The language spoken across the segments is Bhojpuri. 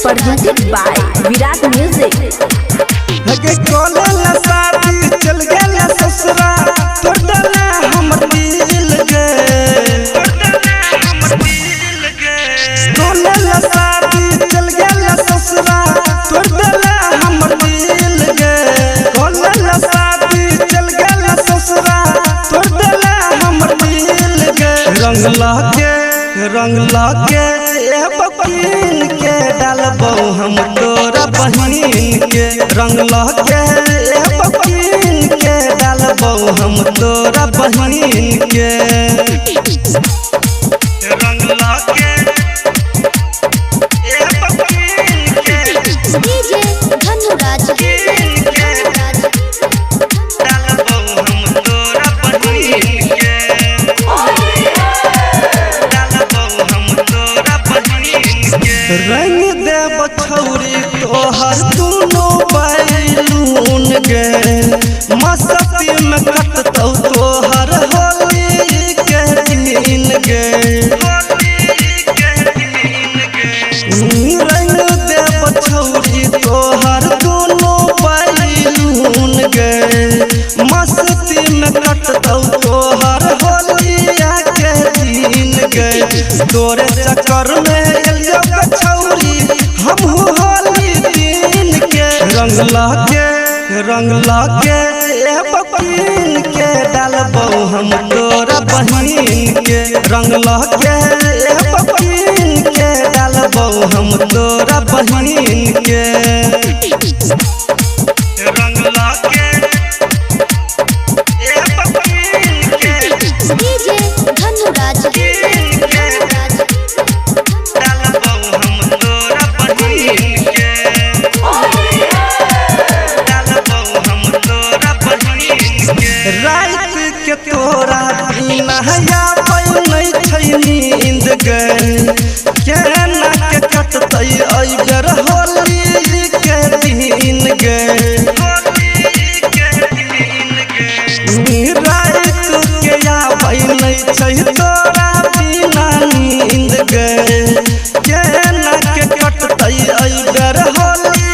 presented by Virat Music। लगे कॉलेज शादी चल गया ससुरा तोड़ डाला हमर दिल गे कॉलेज शादी चल गया ससुरा तोड़ डाला हमर दिल गे कॉलेज शादी चल गया ससुरा तोड़ डाला हमर दिल गे रंग लाके ए बकीन के डालबो हम तोरा बहिन के रंग लाके ए बकीन के डालबो हम तोरा बहिन के रंग लाके ए बकीन के डीजे धनुराज डालबो हम तोरा बहिन के रंग देव छौरी तोहर दोनों बैलून गे मस्ती में कटतौ तोहर होली के दिन गे रंग देव छौरी तोहर दोनों बैलून गे मस्ती में कटतौ तोहर होली के दिन गे तोरे चक्कर में छौरी हम होली दिन के रंग लाके ए बकीन के डालबो हम तोरा बहिन के रंग लाके ए बकीन के डालबो हम तोरा बहिन के रंग लाके ए बकीन के डीजे धनुराज रात के तोरा बिना या नहीं छै नींद गे केना के कटतै अइबर होली के दिन गे रात के आबै नहीं छै तोरा बिना नींद गे केना के कटतै अइबर होली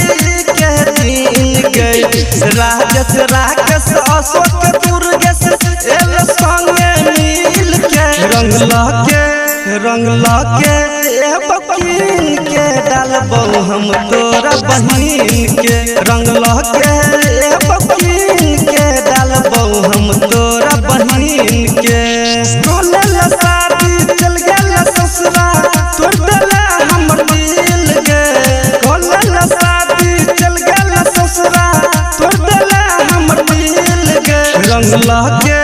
के दिन गे राकेश अशोक दुर्गेश एल संगे मिल के रंग लाके ए बकीन के डालबो हम तोरा बहिन के रंग लाके ए बकीन के डालबो हम तोरा बहिन के कॉलेज शादी चल गया ससुरा तोड़ डाला हमर दिल गे कॉलेज शादी चल गया ससुरा तोड़ डाला हमर दिल गे रंग लाके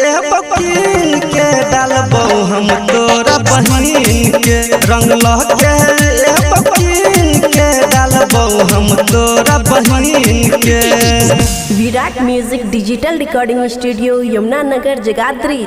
ए बकीन के डालबो हम तोरा बहिन के रंग लाके ए बकीन के डालबो हम तोरा बहिन के। Virat music digital recording studio Yamuna Nagar Jagadhri.